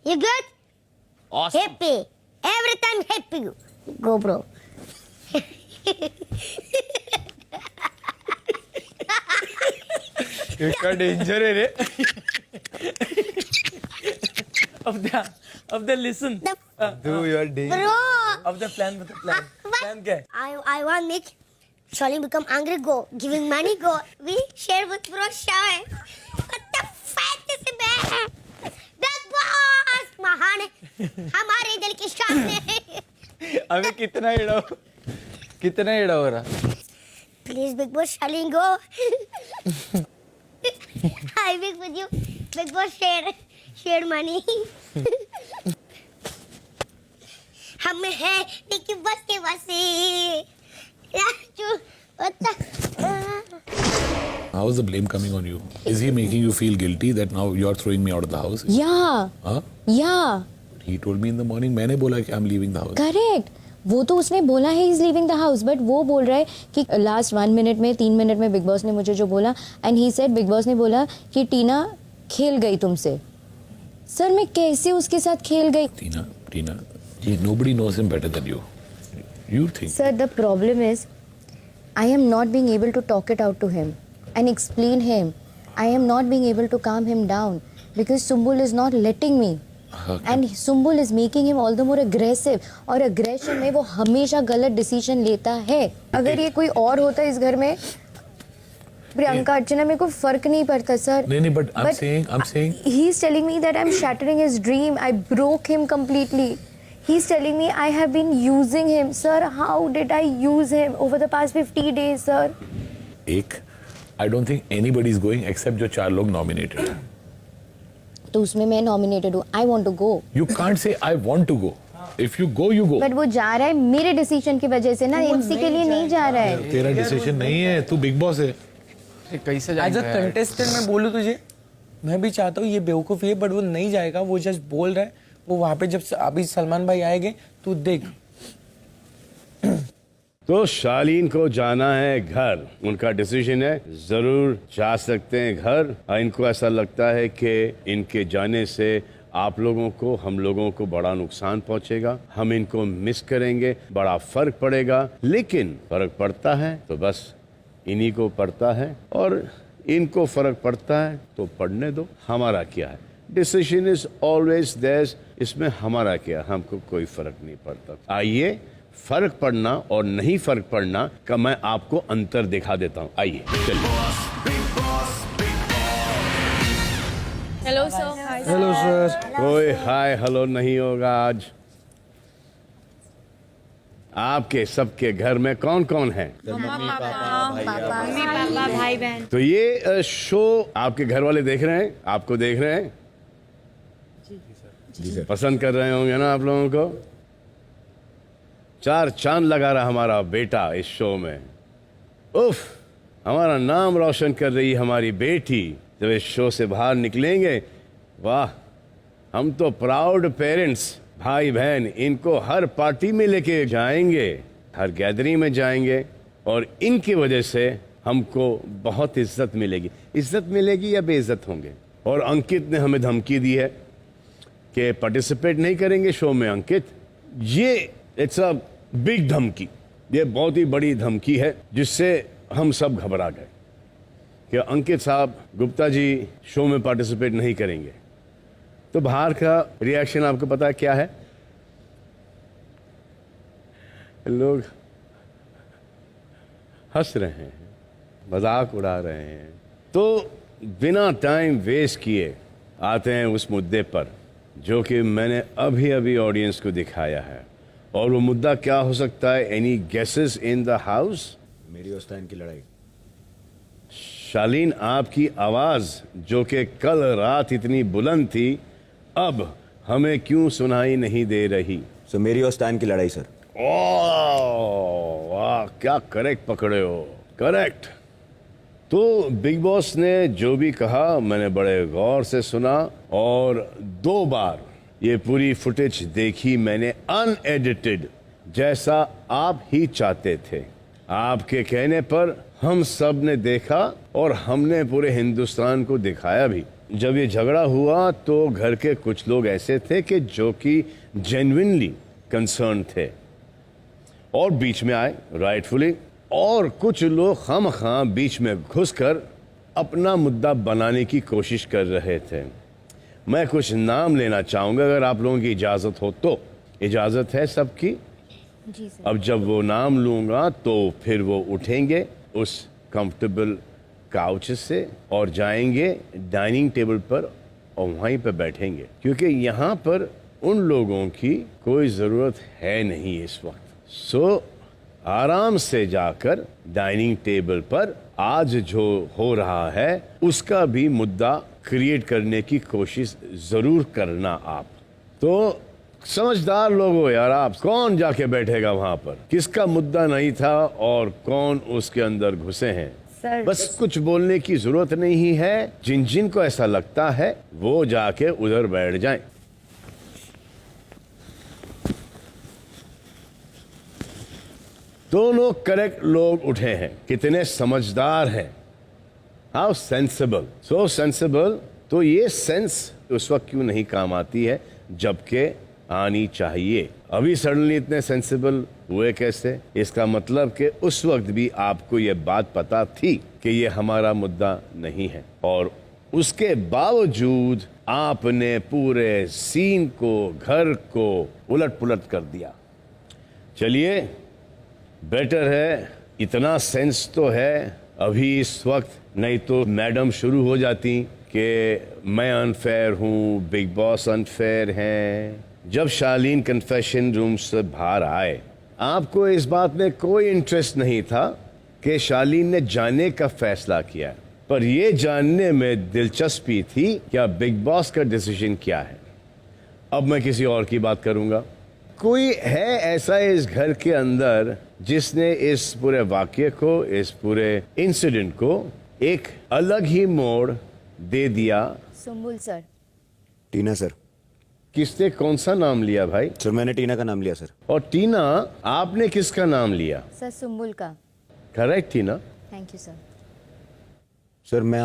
You good? Awesome. Happy. Every time happy. Go, bro. इसका danger है रे. Of the listen. Do your day. Bro. Of the plan. Plan क्या है? I want make Shalim become angry. Go. Giving money. Go. We share with bro Shai. What the fuck is it? Big boss. महान है. हमारे दिल के सामने. अबे कितना एड़ा हो रहा? Please, Big Boss, Shalim, go. I beg with you. Big Boss, share money. हम है लेकिन बस के बसे. Raju, what the? How is the blame coming on you? Is he making you feel guilty that now you are throwing me out of the house? Yeah. Huh? Yeah. He told me in the morning. मैंने बोला कि I'm leaving the house. Correct. वो तो उसने बोला है he's leaving the house, but वो बोल रहा है कि लास्ट 1 मिनट में 3 मिनट में बिग बॉस ने मुझे जो बोला, and he said big boss ने बोला कि टीना खेल गई तुमसे. सर मैं कैसे उसके साथ खेल गई? Tina, nobody knows him better than you. You think? Sir, the problem is I am not being able to talk it out to him and explain him. I am not being able to calm him down because Sumbul is not letting me. Okay. And Sumbul is making him all the more aggressive. और aggression में वो हमेशा गलत decision लेता है. अगर ये कोई और होता इस घर में, प्रियंका अर्चना, मेरे को फर्क नहीं पड़ता सर. नहीं, but I'm saying. He's telling me that I'm shattering his dream. I broke him completely. He's telling me I have been using him. Sir, how did I use him over the past 50 days, sir? I don't think anybody is going except जो 4 लोग nominated. तो उसमें मैं nominated हूँ. I want to go. You can't say I want to go. If you go, you go. But वो जा रहा है मेरे डिसीजन की वजह से ना, एमसी के लिए नहीं जा रहा है. तेरा डिसीजन नहीं है, तू बिग बॉस है. कैसे जाएगा? As a contestant मैं बोलूँ तुझे, मैं भी चाहता हूँ ये बेवकूफ़ी है, बट वो नहीं जाएगा. वो जस्ट बोल रहा है. वो वहाँ पे जब अभी सलमान भाई आएंगे तो देख. तो शालीन को जाना है घर, उनका डिसीजन है, जरूर जा सकते हैं घर. इनको ऐसा लगता है कि इनके जाने से आप लोगों को, हम लोगों को बड़ा नुकसान पहुंचेगा, हम इनको मिस करेंगे, बड़ा फर्क पड़ेगा. लेकिन फर्क पड़ता है तो बस इन्हीं को पड़ता है, और इनको फर्क पड़ता है तो पढ़ने दो. हमारा क्या है? Decision is always theirs. इसमें हमारा क्या, हमको कोई फर्क नहीं पड़ता. आइए, फर्क पड़ना और नहीं फर्क पड़ना का मैं आपको अंतर दिखा देता हूँ. आइए चलिए. Hello sir. Hello sir. कोई हाय हेलो नहीं होगा आज. आपके सबके घर में कौन कौन है? मम्मी पापा भाई बहन. तो ये शो आपके घर वाले देख रहे हैं, आपको देख रहे हैं. जी सर. पसंद कर रहे होंगे ना आप लोगों को. 4 चांद लगा रहा हमारा बेटा इस शो में. उफ, हमारा नाम रोशन कर रही हमारी बेटी. जब इस शो से बाहर निकलेंगे, वाह, हम तो प्राउड पेरेंट्स. भाई बहन इनको हर पार्टी में लेके जाएंगे, हर गैदरिंग में जाएंगे, और इनकी वजह से हमको बहुत इज्जत मिलेगी. इज्जत मिलेगी या बेइज्जत होंगे? और अंकित ने हमें धमकी दी है कि पार्टिसिपेट नहीं करेंगे शो में. अंकित, ये इट्स अ बिग धमकी. ये बहुत ही बड़ी धमकी है जिससे हम सब घबरा गए कि अंकित साहब, गुप्ता जी शो में पार्टिसिपेट नहीं करेंगे. तो बाहर का रिएक्शन आपको पता है क्या है? लोग हंस रहे हैं, मजाक उड़ा रहे हैं. तो बिना टाइम वेस्ट किए आते हैं उस मुद्दे पर जो कि मैंने अभी ऑडियंस को दिखाया है. और वो मुद्दा क्या हो सकता है? Any guesses in the house? मेरी और स्टैन की लड़ाई. शालीन, आपकी आवाज जो कि कल रात इतनी बुलंद थी, अब हमें क्यों सुनाई नहीं दे रही? सर, मेरी और स्टैन की लड़ाई सर. ओह वाह, क्या करेक्ट पकड़े हो. करेक्ट. तो बिग बॉस ने जो भी कहा मैंने बड़े गौर से सुना, और 2 बार ये पूरी फुटेज देखी मैंने अनएडिटेड, जैसा आप ही चाहते थे. आपके कहने पर हम सब ने देखा और हमने पूरे हिंदुस्तान को दिखाया भी. जब ये झगड़ा हुआ तो घर के कुछ लोग ऐसे थे कि जो कि जेन्युइनली कंसर्न थे और बीच में आए राइटफुली, और कुछ लोग खामखा बीच में घुसकर अपना मुद्दा बनाने की कोशिश कर रहे थे। मैं कुछ नाम लेना चाहूँगा अगर आप लोगों की इजाज़त हो तो। इजाज़त है सबकी? जी सर। अब जब वो नाम लूँगा तो फिर वो उठेंगे उस कंफर्टेबल काउच से और जाएंगे डाइनिंग टेबल पर और वहीं पर बैठेंगे, क्योंकि यहाँ पर उन लोगों की कोई ज़रूरत है नहीं इस वक्त। सो आराम से जाकर डाइनिंग टेबल पर आज जो हो रहा है उसका भी मुद्दा क्रिएट करने की कोशिश ज़रूर करना आप। तो समझदार लोग हो यार आप, कौन जाके बैठेगा वहां पर? किसका मुद्दा नहीं था और कौन उसके अंदर घुसे हैं? सर, बस कुछ बोलने की जरूरत नहीं है। जिन जिन को ऐसा लगता है वो जाके उधर बैठ जाएं। दोनों करेक्ट लोग उठे हैं, कितने समझदार हैं। How sensible, so sensible. तो ये सेंस उस वक्त क्यों नहीं काम आती है जबकि आनी चाहिए? अभी सडनली इतने सेंसिबल हुए कैसे? इसका मतलब कि उस वक्त भी आपको ये बात पता थी कि ये हमारा मुद्दा नहीं है और उसके बावजूद आपने पूरे सीन को, घर को उलट पुलट कर दिया। चलिए, बेटर है, इतना सेंस तो है अभी इस वक्त, नहीं तो मैडम शुरू हो जाती कि मैं अनफेयर हूँ, बिग बॉस अनफेयर हैं। जब शालीन कन्फेशन रूम से बाहर आए, आपको इस बात में कोई इंटरेस्ट नहीं था कि शालीन ने जाने का फैसला किया, पर यह जानने में दिलचस्पी थी क्या बिग बॉस का डिसीजन क्या है। अब मैं किसी और की बात करूंगा। कोई है ऐसा इस घर के अंदर जिसने इस पूरे वाक्य को, इस पूरे इंसिडेंट को एक अलग ही मोड़ दे दिया? सुम्बुल सर। टीना सर। किसने कौन सा नाम लिया भाई? सर मैंने टीना का नाम लिया सर। और टीना, आपने किसका नाम लिया? सर सुम्बुल का। Correct Tina? Thank you sir. Sir मैं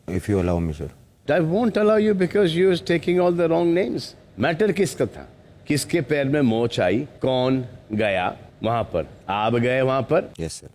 if you allow me sir. I won't allow you because you is taking all the wrong names. Matter किसका था? किसके पैर में मोच आई? कौन गया वहां पर? आप गए वहां पर? Yes sir.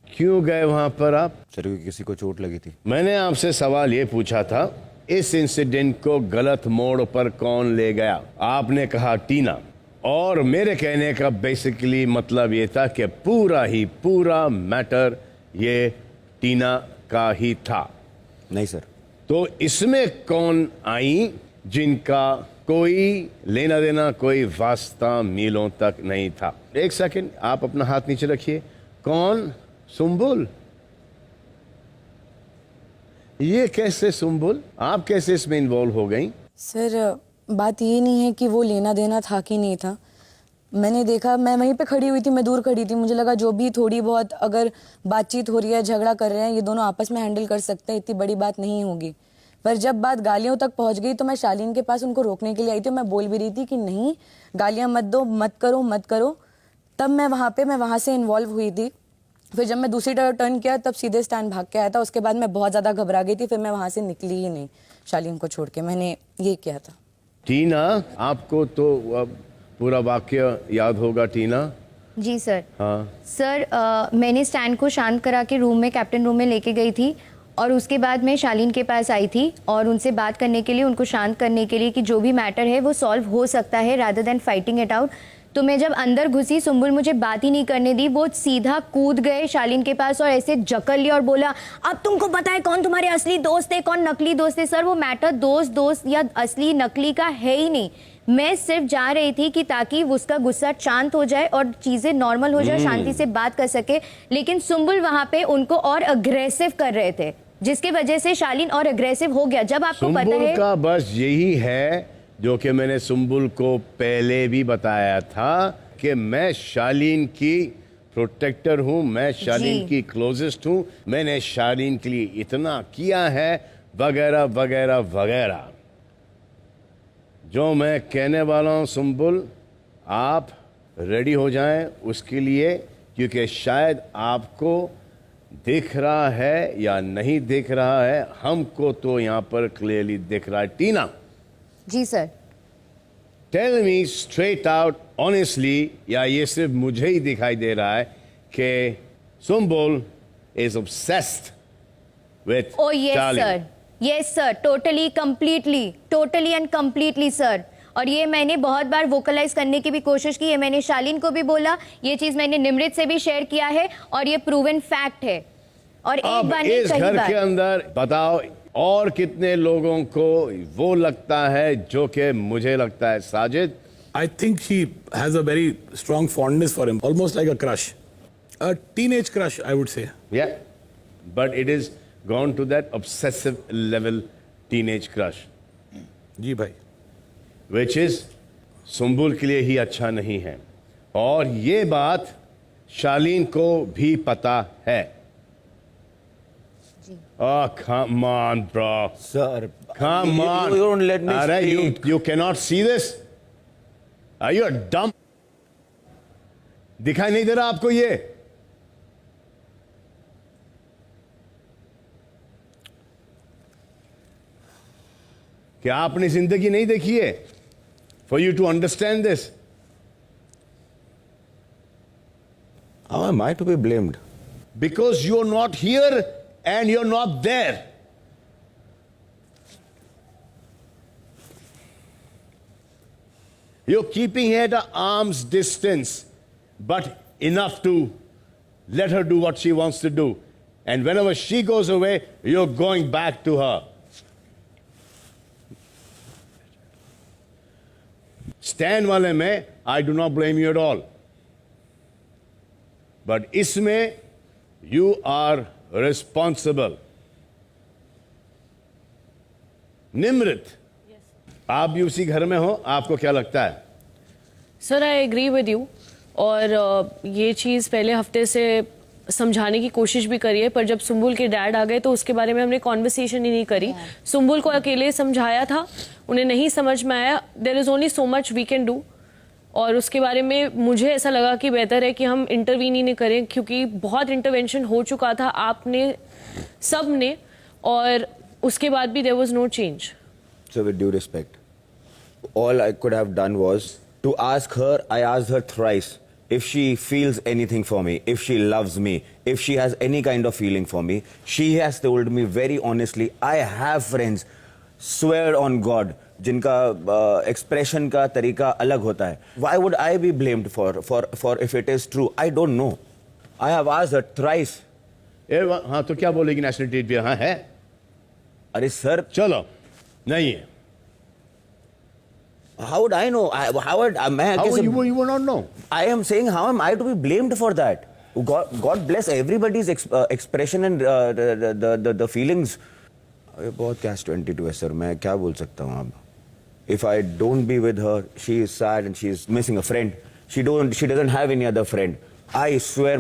क्यों गए वहां पर आप? सर क्योंकि किसी को चोट लगी थी। मैंने आपसे सवाल ये पूछा था, इस इंसिडेंट को गलत मोड़ पर कौन ले गया? आपने कहा टीना, और मेरे कहने का बेसिकली मतलब ये था कि पूरा मैटर ये टीना का ही था। नहीं सर। तो इसमें कौन आई जिनका कोई लेना देना, कोई वास्ता मीलों तक नहीं था? एक सेकंड, आप अपना हाथ नीचे रखिए। कौन? सुम्बुल। ये कैसे सुम्बुल? आप कैसे इसमें इन्वॉल्व हो गई? सर बात ये नहीं है कि वो लेना देना था कि नहीं था। मैंने देखा, मैं वहीं पे खड़ी हुई थी, मैं दूर खड़ी थी, मुझे लगा जो भी थोड़ी बहुत अगर बातचीत हो रही है, झगड़ा कर रहे हैं, ये दोनों आपस में हैंडल कर सकते हैं, इतनी बड़ी बात नहीं होगी। पर जब बात गालियों तक पहुंच गई तो मैं शालीन के पास उनको रोकने के लिए आई थी। मैं बोल भी रही थी कि नहीं, गालियां मत दो, मत करो। तब मैं वहाँ से इन्वॉल्व हुई थी। फिर जब मैं दूसरी तरफ टर्न किया तब सीधे स्टैंड भाग के आया था। उसके बाद मैं बहुत ज़्यादा घबरा गई थी, फिर मैं वहाँ से निकली ही नहीं शालीन को छोड़ के। मैंने ये किया था। टीना, आपको तो अब पूरा वाक्य याद होगा टीना? जी सर। हाँ सर, मैंने स्टैंड को शांत करा के रूम में, कैप्टन रूम में लेके गई थी और उसके बाद मैं शालीन के पास आई थी और उनसे बात करने के लिए, उनको शांत करने के लिए कि जो भी मैटर है वो सॉल्व हो सकता है rather than fighting it out. तो मैं जब अंदर घुसी, सुम्बुल मुझे बात ही नहीं करने दी। वो सीधा कूद गए शालीन के पास और ऐसे जकड़ लिया और बोला, अब तुमको पता है कौन तुम्हारे असली दोस्त है, कौन नकली दोस्त है? सर, वो मैटर दोस्त या असली नकली का है ही नहीं। मैं सिर्फ जा रही थी कि ताकि उसका गुस्सा शांत हो जाए और चीजें नॉर्मल हो जाए, शांति से बात कर सके। लेकिन सुम्बुल वहां पे उनको और अग्रेसिव कर रहे थे, जिसके वजह से शालीन और अग्रेसिव हो गया। जब आपको पता है का बस यही है जो कि मैंने सुम्बुल को पहले भी बताया था कि मैं शालीन की प्रोटेक्टर हूं, मैं शालीन की क्लोजेस्ट हूं, मैंने शालीन के लिए इतना किया है, वगैरह वगैरह वगैरह। जो मैं कहने वाला हूं सुम्बुल, आप रेडी हो जाएं उसके लिए, क्योंकि शायद आपको दिख रहा है या नहीं दिख रहा है, हमको तो यहाँ पर क्लियरली दिख रहा है। Tina, ji sir. Tell me straight out honestly, या ये सिर्फ मुझे ही दिखाई दे रहा है कि Sumbul is obsessed with Oh yes Charlie? sir, yes sir, totally and completely sir। और ये मैंने बहुत बार वोकलाइज करने की भी कोशिश की है, मैंने शालीन को भी बोला, ये चीज मैंने निमृत से भी शेयर किया है और ये प्रूवन फैक्ट है। और एक अब बार नहीं इस कई घर बार। के अंदर बताओ और कितने लोगों को वो लगता है जो कि मुझे लगता है? Sajid, I think she has a very strong fondness for him, almost like a crush. A teenage crush, I would say. yeah, but it is gone to that obsessive level teenage crush, जी भाई। which is Sumbul के लिए ही अच्छा नहीं है। और ये बात शालीन को भी पता है। Oh, come on, bro. Sir, Come on. You don't let me Arey, speak. you cannot see this? Are you a dumb? दिखाई नहीं दे रहा आपको ये? क्या आपने जिंदगी नहीं देखी है? For you to understand this. How am I to be blamed? Because you're not here and you're not there. You're keeping her at an arm's distance, but enough to let her do what she wants to do. And whenever she goes away, you're going back to her. Stand wale mein, I do not blame you at all. But isme, you are responsible. Nimrit, आप भी उसी घर में हो, आपको क्या लगता है? Sir I agree with you, और ये चीज़ पहले हफ्ते से समझाने की कोशिश भी करी है, पर जब सुम्बुल के डैड आ गए तो उसके बारे में हमने कॉन्वर्सेशन ही नहीं करी। सुम्बुल को अकेले समझाया था, उन्हें नहीं समझ में आया। There is only so much we can do, और उसके बारे में मुझे ऐसा लगा कि बेहतर है कि हम इंटरवीन ही नहीं करें, क्योंकि बहुत इंटरवेंशन हो चुका था आपने, सब ने, और उसके बाद भी there was no change. So with due respect, all I could have done was to ask her. I asked her thrice if she feels anything for me, if she loves me, if she has any kind of feeling for me. She has told me very honestly, I have friends, swear on God, जिनका expression का तरीका अलग होता है. Why would I be blamed for if it is true? I don't know. I have asked her thrice. हाँ, तो क्या बोलेगी नेशनलिटी पे? हाँ है। अरे सर, चलो, नहीं है। how would I know? How would You will not know. I am saying, how am I to be blamed for that? God bless everybody's expression and the feelings. ये बहुत कैश 22 है सर, मैं क्या बोल सकता हूँ अब? If I don't be with her, she is sad and she is missing a friend. She doesn't have any other friend. I swear